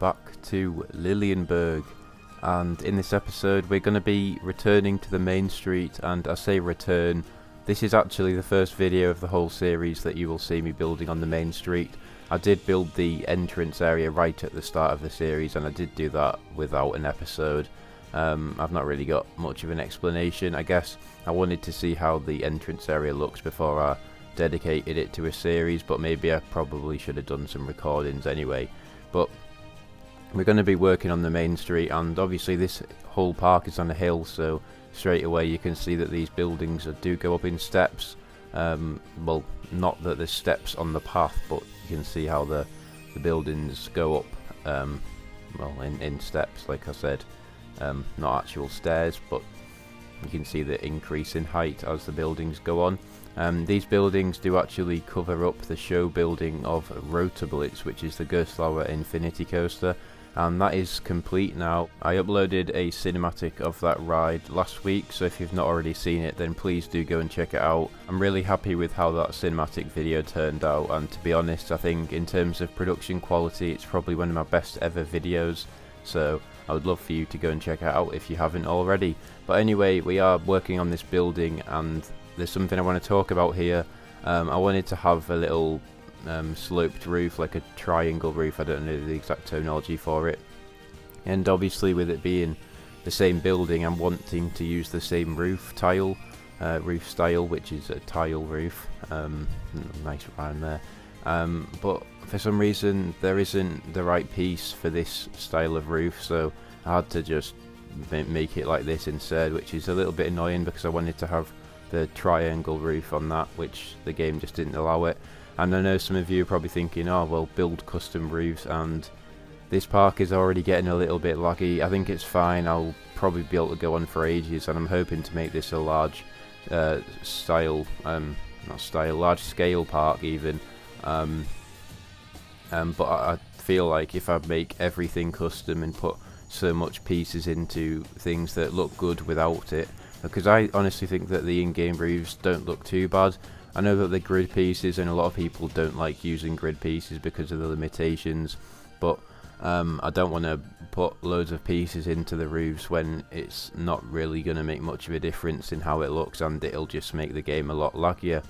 back to Lilienburg, and in this episode we're going to be returning to the main street. And I say return, this is actually the first video of the whole series that you will see me building on the main street. I did build the entrance area right at the start of the series, and I did do that without an episode. I've not really got much of an explanation. I guess I wanted to see how the entrance area looks before I dedicated it to a series, but maybe I probably should have done some recordings anyway. But we're going to be working on the main street, and obviously this whole park is on a hill, so straight away you can see that these buildings do go up in steps. Well, not that there's steps on the path, but you can see how the buildings go up well, in steps, like I said. Not actual stairs, but you can see the increase in height as the buildings go on. These buildings do actually cover up the show building of Rotoblitz, which is the Gerstlauer Infinity Coaster, and that is complete now. I uploaded a cinematic of that ride last week, so if you've not already seen it, then please do go and check it out. I'm really happy with how that cinematic video turned out, and to be honest, I think in terms of production quality, it's probably one of my best ever videos, so I would love for you to go and check it out if you haven't already. But anyway, we are working on this building, and there's something I want to talk about here. I wanted to have a little sloped roof, like a triangle roof. I don't know the exact terminology for it. And obviously with it being the same building, I'm wanting to use the same roof style, which is a tile roof. Nice rhyme there. But for some reason there isn't the right piece for this style of roof, so I had to just make it like this instead, which is a little bit annoying because I wanted to have the triangle roof on that, which the game just didn't allow it. And I know some of you are probably thinking, oh well, build custom roofs, and this park is already getting a little bit laggy. I think it's fine, I'll probably be able to go on for ages, and I'm hoping to make this a large large scale park even. But I feel like if I make everything custom and put so much pieces into things that look good without it, because I honestly think that the in-game roofs don't look too bad. I know that they're grid pieces, and a lot of people don't like using grid pieces because of the limitations, but I don't want to put loads of pieces into the roofs when it's not really going to make much of a difference in how it looks, and it'll just make the game a lot laggier.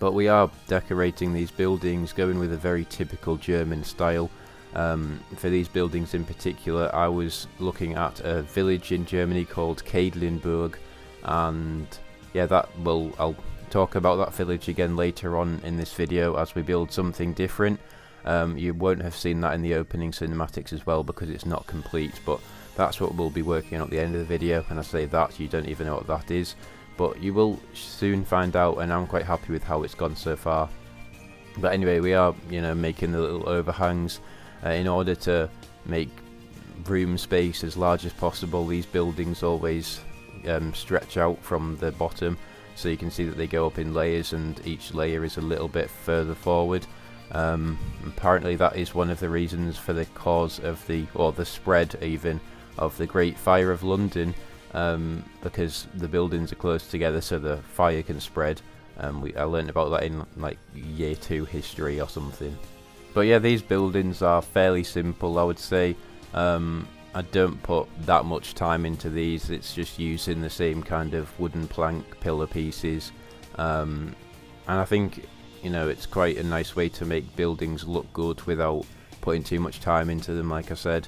But we are decorating these buildings, going with a very typical German style. For these buildings in particular, I was looking at a village in Germany called Lilienburg, and yeah, I'll talk about that village again later on in this video as we build something different. You won't have seen that in the opening cinematics as well because it's not complete, but that's what we'll be working on at the end of the video. And I say that, you don't even know what that is, but you will soon find out, and I'm quite happy with how it's gone so far. But anyway, we are, making the little overhangs in order to make room space as large as possible. These buildings always stretch out from the bottom, so you can see that they go up in layers, and each layer is a little bit further forward. Apparently that is one of the reasons for the cause of the spread even of the Great Fire of London, because the buildings are close together so the fire can spread. I learned about that in like year 2 history or something. But yeah, these buildings are fairly simple, I would say. I don't put that much time into these. It's just using the same kind of wooden plank pillar pieces, and I think it's quite a nice way to make buildings look good without putting too much time into them, like I said.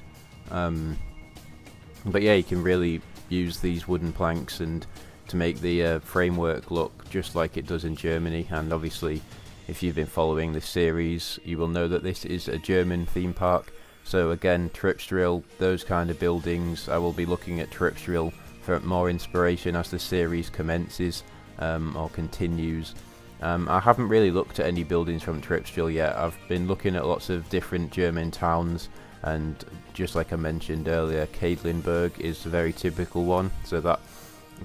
But yeah, you can really use these wooden planks and to make the framework look just like it does in Germany. And obviously, if you've been following this series, you will know that this is a German theme park. So again, Tripsdrill, those kind of buildings, I will be looking at Tripsdrill for more inspiration as the series commences or continues. I haven't really looked at any buildings from Tripsdrill yet. I've been looking at lots of different German towns, and just like I mentioned earlier, Lilienburg is a very typical one, so that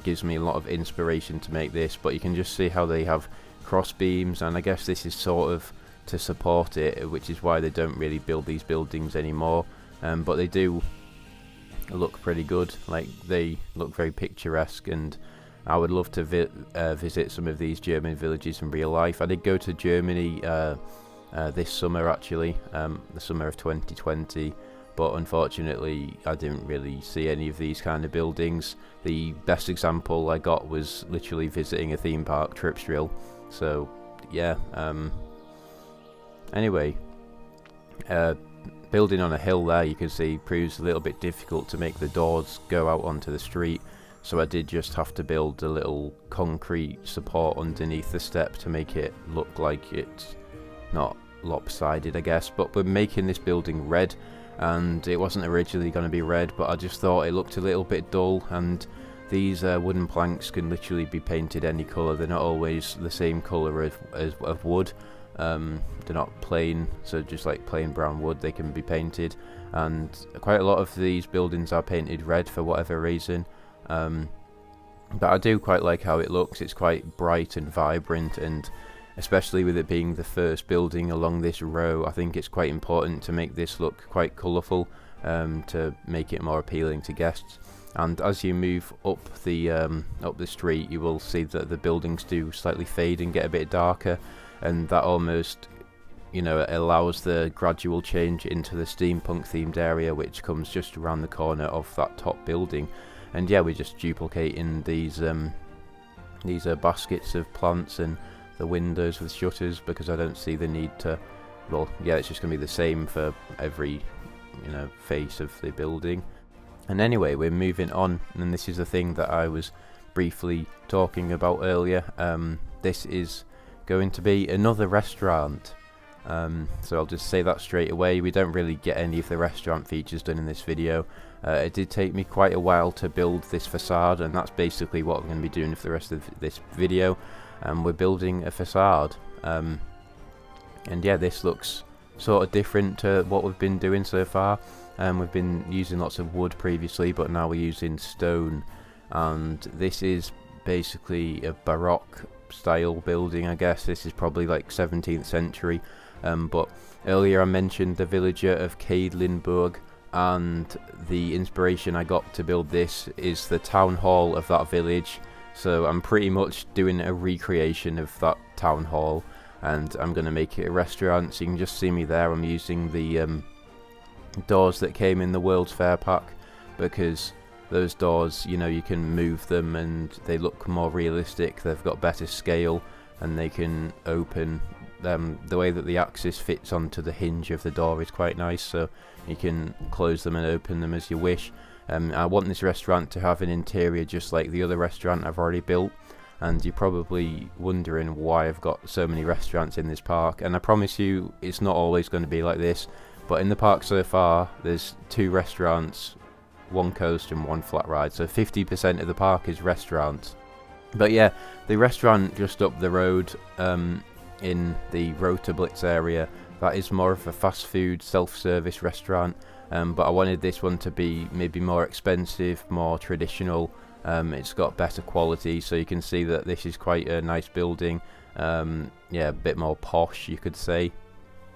gives me a lot of inspiration to make this. But you can just see how they have cross beams, and I guess this is sort of to support it, which is why they don't really build these buildings anymore. But they do look pretty good, like they look very picturesque, and I would love to visit some of these German villages in real life. I did go to Germany this summer actually, the summer of 2020. But unfortunately I didn't really see any of these kind of buildings. The best example I got was literally visiting a theme park, Tripsdrill. So yeah, anyway, building on a hill there, you can see, proves a little bit difficult to make the doors go out onto the street, so I did just have to build a little concrete support underneath the step to make it look like it's not lopsided, I guess. But we're making this building red, and it wasn't originally going to be red, but I just thought it looked a little bit dull, and these wooden planks can literally be painted any colour. They're not always the same colour of wood. They're not plain, so just like plain brown wood, they can be painted, and quite a lot of these buildings are painted red for whatever reason. But I do quite like how it looks. It's quite bright and vibrant, and especially with it being the first building along this row, I think it's quite important to make this look quite colourful, to make it more appealing to guests. And as you move up the street, you will see that the buildings do slightly fade and get a bit darker, and that almost, you know, allows the gradual change into the steampunk themed area, which comes just around the corner of that top building. And yeah, we're just duplicating these baskets of plants and the windows with shutters, because I don't see the need to, well, yeah, it's just going to be the same for every, you know, face of the building. And anyway, we're moving on, and this is the thing that I was briefly talking about earlier. This is going to be another restaurant. So I'll just say that straight away. We don't really get any of the restaurant features done in this video. It did take me quite a while to build this facade, and that's basically what I'm going to be doing for the rest of this video. We're building a facade, and yeah, this looks sort of different to what we've been doing so far. We've been using lots of wood previously, but now we're using stone, and this is basically a Baroque style building, I guess. This is probably like 17th century, but earlier I mentioned the villager of Lilienburg, and the inspiration I got to build this is the town hall of that village. So I'm pretty much doing a recreation of that town hall, and I'm going to make it a restaurant. So you can just see me there. I'm using the doors that came in the World's Fair pack, because those doors, you know, you can move them and they look more realistic. They've got better scale, and they can open. The way that the axis fits onto the hinge of the door is quite nice, so you can close them and open them as you wish. I want this restaurant to have an interior just like the other restaurant I've already built, and you're probably wondering why I've got so many restaurants in this park, and I promise you it's not always going to be like this. But in the park so far, there's 2 restaurants, 1 coast and 1 flat ride, so 50% of the park is restaurants. But yeah, the restaurant just up the road, in the Rotoblitz area, that is more of a fast food self-service restaurant, but I wanted this one to be maybe more expensive, more traditional. It's got better quality, so you can see that this is quite a nice building. Yeah, a bit more posh, you could say.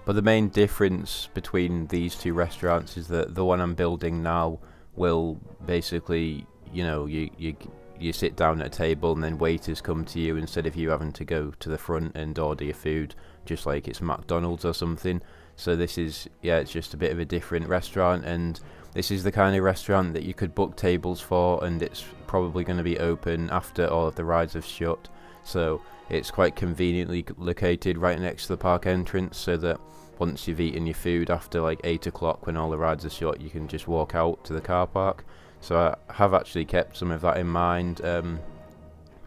But the main difference between these 2 restaurants is that the one I'm building now will basically, you know, you sit down at a table and then waiters come to you instead of you having to go to the front and order your food, just like it's McDonald's or something. So this is, yeah, it's just a bit of a different restaurant, and this is the kind of restaurant that you could book tables for, and it's probably going to be open after all of the rides have shut. So it's quite conveniently located right next to the park entrance, so that once you've eaten your food after like 8 o'clock when all the rides are shut, you can just walk out to the car park. So I have actually kept some of that in mind.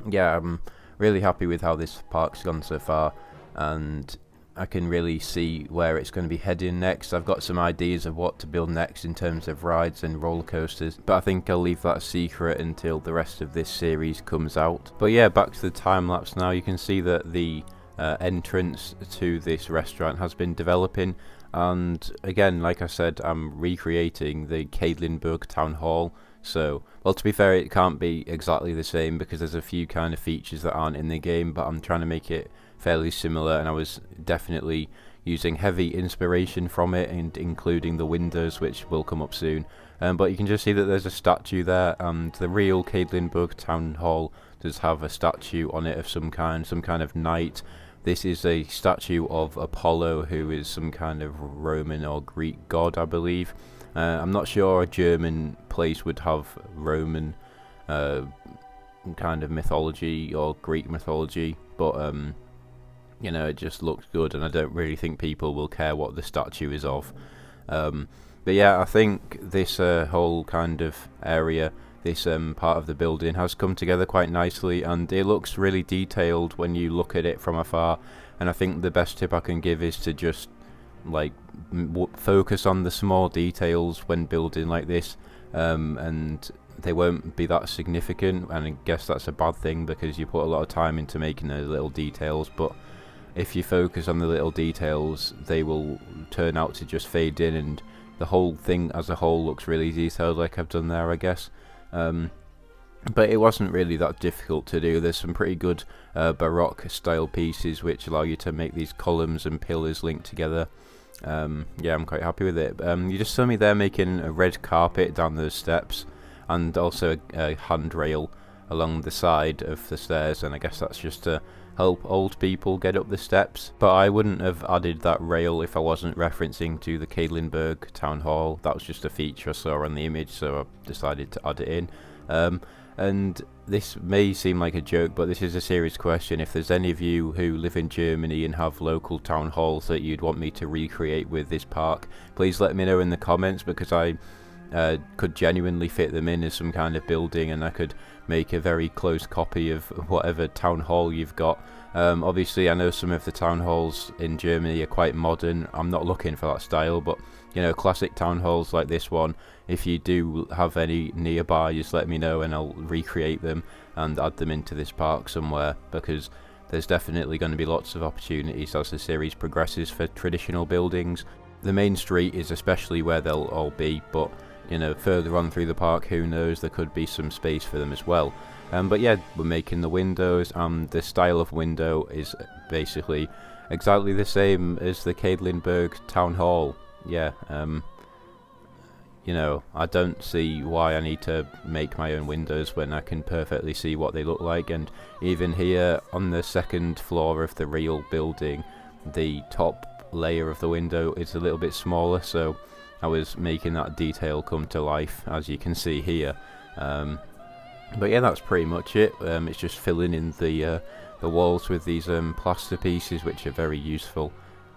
Yeah, I'm really happy with how this park's gone so far, and I can really see where it's going to be heading next. I've got some ideas of what to build next in terms of rides and roller coasters, but I think I'll leave that a secret until the rest of this series comes out. But yeah, back to the time lapse now. You can see that the entrance to this restaurant has been developing, and again, like I said, I'm recreating the Lilienburg town hall. So, well, to be fair, it can't be exactly the same because there's a few kind of features that aren't in the game, but I'm trying to make it fairly similar, and I was definitely using heavy inspiration from it, and including the windows, which will come up soon. But you can just see that there's a statue there, and the real Lilienburg town hall does have a statue on it of some kind of knight. This is a statue of Apollo, who is some kind of Roman or Greek god, I believe. I'm not sure a German place would have Roman kind of mythology or Greek mythology, but you know, it just looks good, and I don't really think people will care what the statue is of. But yeah, I think this whole kind of area, this part of the building has come together quite nicely, and it looks really detailed when you look at it from afar. And I think the best tip I can give is to just like focus on the small details when building like this, and they won't be that significant, and I guess that's a bad thing because you put a lot of time into making those little details, but if you focus on the little details, they will turn out to just fade in, and the whole thing as a whole looks really detailed, like I've done there, I guess. But it wasn't really that difficult to do. There's some pretty good Baroque style pieces which allow you to make these columns and pillars linked together. Yeah, I'm quite happy with it. You just saw me there making a red carpet down those steps, and also a handrail along the side of the stairs, and I guess that's just to help old people get up the steps. But I wouldn't have added that rail if I wasn't referencing to the Lilienburg town hall. That was just a feature I saw on the image, so I decided to add it in. And this may seem like a joke, but this is a serious question. If there's any of you who live in Germany and have local town halls that you'd want me to recreate with this park, please let me know in the comments, because I could genuinely fit them in as some kind of building, and I could make a very close copy of whatever town hall you've got. Obviously I know some of the town halls in Germany are quite modern. I'm not looking for that style, but you know, classic town halls like this one, if you do have any nearby, just let me know and I'll recreate them and add them into this park somewhere, because there's definitely going to be lots of opportunities as the series progresses for traditional buildings. The main street is especially where they'll all be, but you know, further on through the park, who knows, there could be some space for them as well. But yeah, we're making the windows, and the style of window is basically exactly the same as the Lilienburg town hall. Yeah, you know, I don't see why I need to make my own windows when I can perfectly see what they look like. And even here on the second floor of the real building, the top layer of the window is a little bit smaller, so I was making that detail come to life, as you can see here. But yeah, that's pretty much it. It's just filling in the walls with these plaster pieces, which are very useful,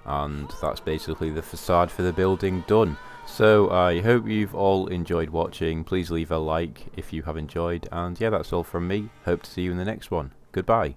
and that's basically the facade for the building done. So I hope you've all enjoyed watching. Please leave a like if you have enjoyed, and yeah, that's all from me. Hope to see you in the next one. Goodbye.